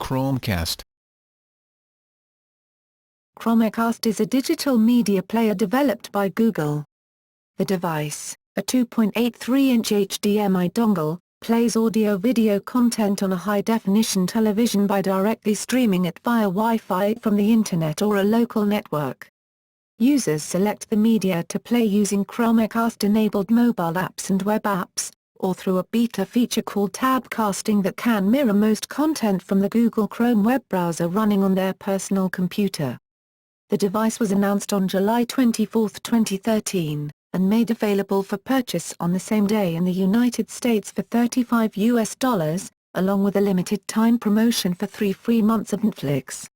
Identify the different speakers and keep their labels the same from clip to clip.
Speaker 1: Chromecast.
Speaker 2: Chromecast is a digital media player developed by Google. The device, a 2.83-inch HDMI dongle, plays audio-video content on a high-definition television by directly streaming it via Wi-Fi from the Internet or a local network. Users select the media to play using Chromecast-enabled mobile apps and web apps, or through a beta feature called tabcasting that can mirror most content from the Google Chrome web browser running on their personal computer. The device was announced on July 24, 2013, and made available for purchase on the same day in the United States for $35, along with a limited-time promotion for 3 free months of Netflix.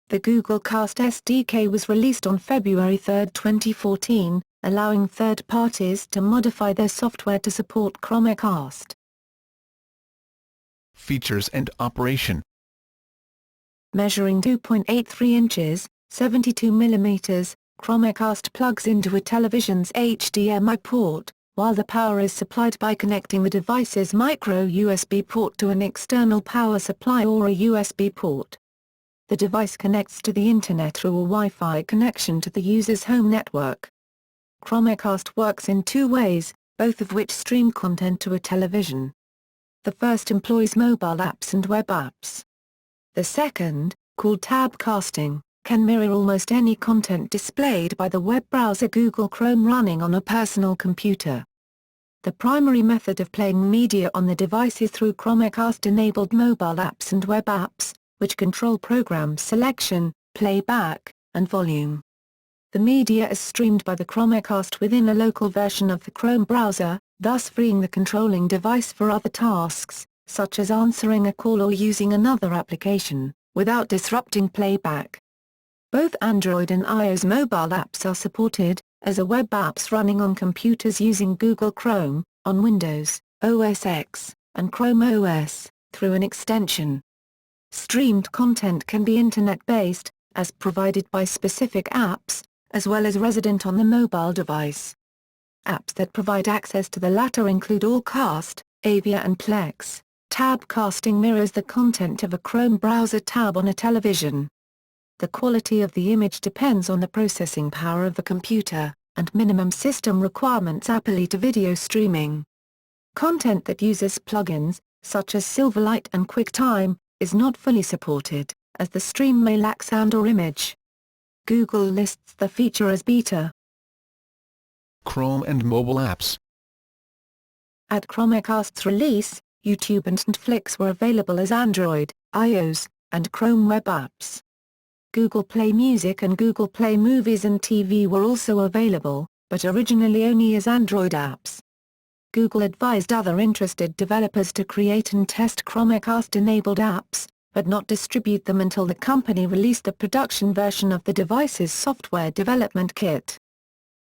Speaker 2: The Google Cast SDK was released on February 3, 2014, allowing third parties to modify their software to support Chromecast.
Speaker 1: Features and operation.
Speaker 2: Measuring 2.83 inches, 72 mm, Chromecast plugs into a television's HDMI port, while the power is supplied by connecting the device's micro USB port to an external power supply or a USB port. The device connects to the Internet through a Wi-Fi connection to the user's home network. Chromecast works in two ways, both of which stream content to a television. The first employs mobile apps and web apps. The second, called tabcasting, can mirror almost any content displayed by the web browser Google Chrome running on a personal computer. The primary method of playing media on the device is through Chromecast-enabled mobile apps and web apps, which control program selection, playback, and volume. The media is streamed by the Chromecast within a local version of the Chrome browser, thus freeing the controlling device for other tasks, such as answering a call or using another application, without disrupting playback. Both Android and iOS mobile apps are supported, as are web apps running on computers using Google Chrome, on Windows, OS X, and Chrome OS, through an extension. Streamed content can be Internet-based, as provided by specific apps, as well as resident on the mobile device. Apps that provide access to the latter include Allcast, Avia and Plex. Tabcasting mirrors the content of a Chrome browser tab on a television. The quality of the image depends on the processing power of the computer, and minimum system requirements apply to video streaming. Content that uses plugins, such as Silverlight and QuickTime, is not fully supported, as the stream may lack sound or image. Google lists the feature as beta.
Speaker 1: Chrome and mobile apps.
Speaker 2: At Chromecast's release, YouTube and Netflix were available as Android, iOS, and Chrome web apps. Google Play Music and Google Play Movies and TV were also available, but originally only as Android apps. Google advised other interested developers to create and test Chromecast-enabled apps, but not distribute them until the company released a production version of the device's software development kit.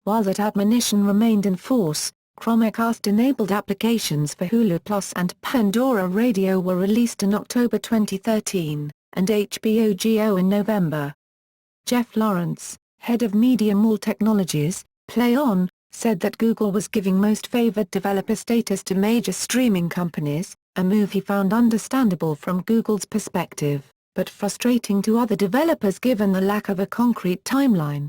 Speaker 2: While that admonition remained in force, Chromecast-enabled applications for Hulu Plus and Pandora Radio were released in October 2013, and HBO Go in November. Jeff Lawrence, head of Media Mall Technologies, Play On, said that Google was giving most favored developer status to major streaming companies, a move he found understandable from Google's perspective, but frustrating to other developers given the lack of a concrete timeline.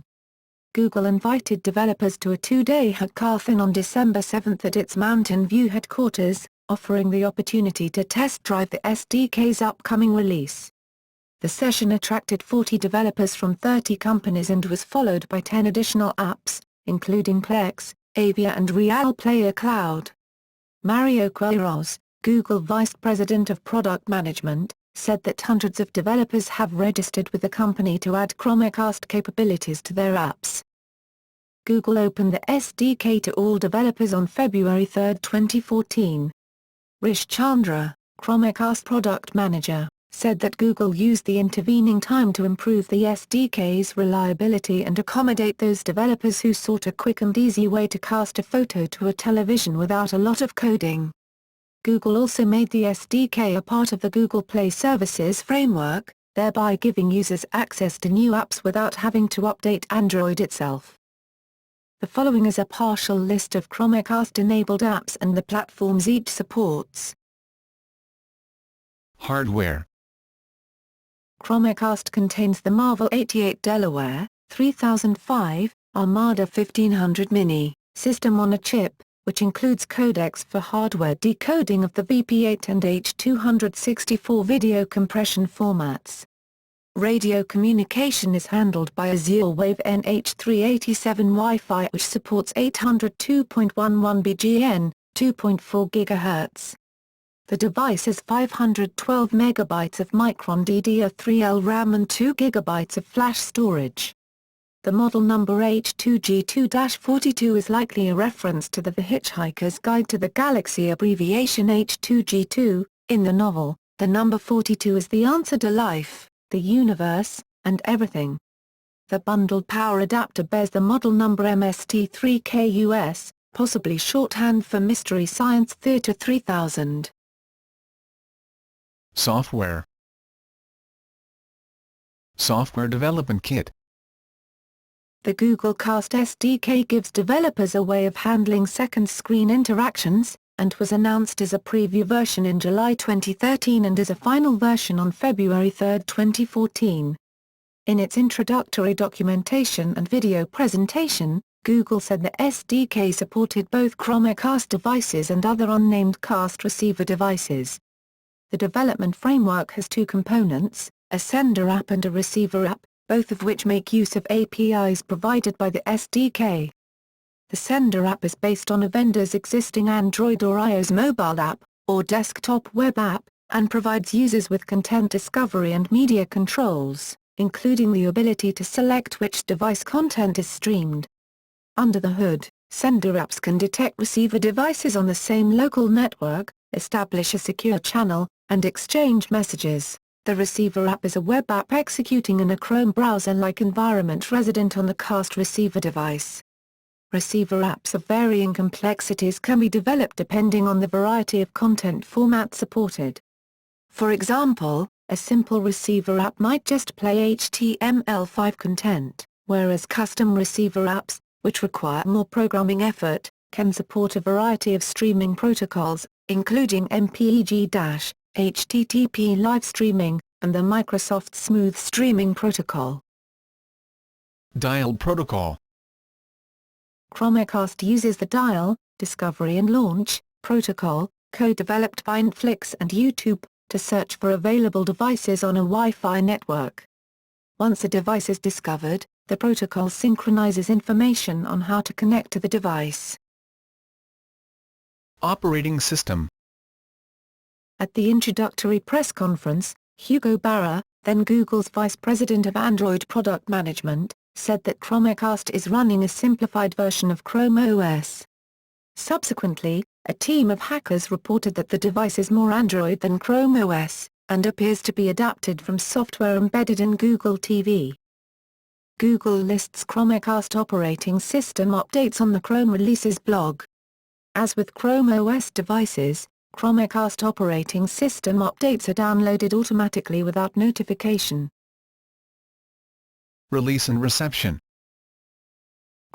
Speaker 2: Google invited developers to a 2-day hackathon on December 7 at its Mountain View headquarters, offering the opportunity to test drive the SDK's upcoming release. The session attracted 40 developers from 30 companies and was followed by 10 additional apps, including Plex, Avia and Real Player Cloud. Mario Queiroz, Google Vice President of Product Management, said that hundreds of developers have registered with the company to add Chromecast capabilities to their apps. Google opened the SDK to all developers on February 3, 2014. Rish Chandra, Chromecast Product Manager, said that Google used the intervening time to improve the SDK's reliability and accommodate those developers who sought a quick and easy way to cast a photo to a television without a lot of coding. Google also made the SDK a part of the Google Play Services framework, thereby giving users access to new apps without having to update Android itself. The following is a partial list of Chromecast-enabled apps and the platforms each supports.
Speaker 1: Hardware.
Speaker 2: Chromecast contains the Marvel 88 Delaware 3005 Armada 1500 Mini system on a chip, which includes codecs for hardware decoding of the VP8 and H.264 video compression formats. Radio communication is handled by Azurewave NH387 Wi-Fi, which supports 802.11 BGN, 2.4 GHz. The device has 512 MB of Micron DDR3L RAM and 2 GB of flash storage. The model number H2G2-42 is likely a reference to the Hitchhiker's Guide to the Galaxy abbreviation H2G2. In the novel, the number 42 is the answer to life, the universe, and everything. The bundled power adapter bears the model number MST3KUS, possibly shorthand for Mystery Science Theater 3000.
Speaker 1: Software. Software Development Kit.
Speaker 2: The Google Cast SDK gives developers a way of handling second-screen interactions, and was announced as a preview version in July 2013 and as a final version on February 3, 2014. In its introductory documentation and video presentation, Google said the SDK supported both Chromecast devices and other unnamed cast receiver devices. The development framework has two components, a sender app and a receiver app, both of which make use of APIs provided by the SDK. The sender app is based on a vendor's existing Android or iOS mobile app, or desktop web app, and provides users with content discovery and media controls, including the ability to select which device content is streamed. Under the hood, sender apps can detect receiver devices on the same local network, establish a secure channel, and exchange messages. The receiver app is a web app executing in a Chrome browser-like environment resident on the cast receiver device. Receiver apps of varying complexities can be developed depending on the variety of content formats supported. For example, a simple receiver app might just play HTML5 content, whereas custom receiver apps, which require more programming effort, can support a variety of streaming protocols, including MPEG-, HTTP live streaming, and the Microsoft Smooth Streaming Protocol.
Speaker 1: Dial Protocol.
Speaker 2: Chromecast uses the Dial, Discovery and Launch, protocol, co-developed by Netflix and YouTube, to search for available devices on a Wi-Fi network. Once a device is discovered, the protocol synchronizes information on how to connect to the device.
Speaker 1: Operating System.
Speaker 2: At the introductory press conference, Hugo Barra, then Google's Vice President of Android Product Management, said that Chromecast is running a simplified version of Chrome OS. Subsequently, a team of hackers reported that the device is more Android than Chrome OS, and appears to be adapted from software embedded in Google TV. Google lists Chromecast operating system updates on the Chrome Releases blog. As with Chrome OS devices, Chromecast operating system updates are downloaded automatically without notification.
Speaker 1: Release and reception.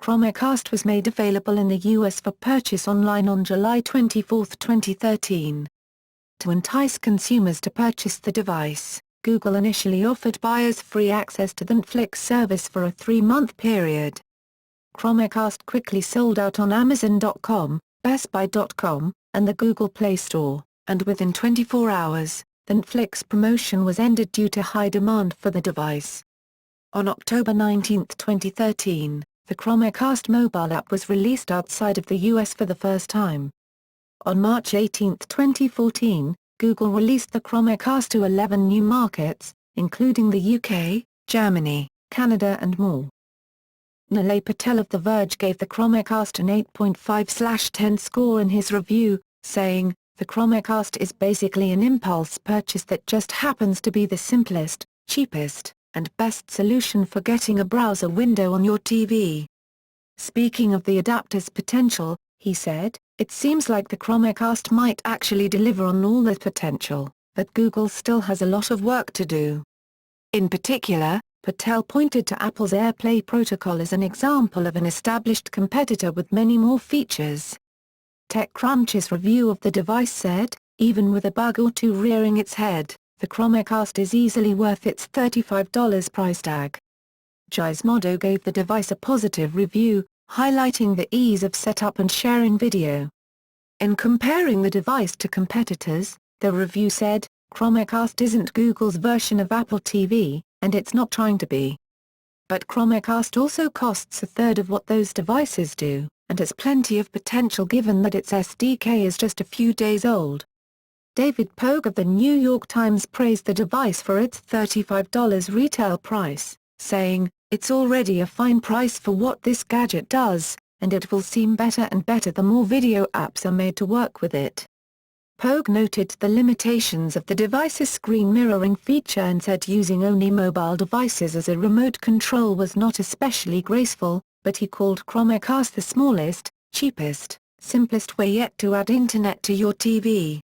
Speaker 2: Chromecast was made available in the US for purchase online on July 24, 2013. To entice consumers to purchase the device, Google initially offered buyers free access to the Netflix service for a 3-month period. Chromecast quickly sold out on Amazon.com, BestBuy.com, and the Google Play Store, and within 24 hours, the Netflix promotion was ended due to high demand for the device. On October 19, 2013, the Chromecast mobile app was released outside of the US for the first time. On March 18, 2014, Google released the Chromecast to 11 new markets, including the UK, Germany, Canada and more. Nilay Patel of The Verge gave the Chromecast an 8.5/10 score in his review, saying, "The Chromecast is basically an impulse purchase that just happens to be the simplest, cheapest, and best solution for getting a browser window on your TV." Speaking of the adapter's potential, he said, "It seems like the Chromecast might actually deliver on all the potential, but Google still has a lot of work to do." In particular, Patel pointed to Apple's AirPlay protocol as an example of an established competitor with many more features. TechCrunch's review of the device said, "Even with a bug or two rearing its head, the Chromecast is easily worth its $35 price tag. Gizmodo gave the device a positive review, highlighting the ease of setup and sharing video. In comparing the device to competitors, the review said, "Chromecast isn't Google's version of Apple TV, and it's not trying to be. But Chromecast also costs a third of what those devices do, and has plenty of potential given that its SDK is just a few days old." David Pogue of the New York Times praised the device for its $35 retail price, saying, "It's already a fine price for what this gadget does, and it will seem better and better the more video apps are made to work with it." Pogue noted the limitations of the device's screen mirroring feature and said using only mobile devices as a remote control was not especially graceful, but he called Chromecast the smallest, cheapest, simplest way yet to add internet to your TV.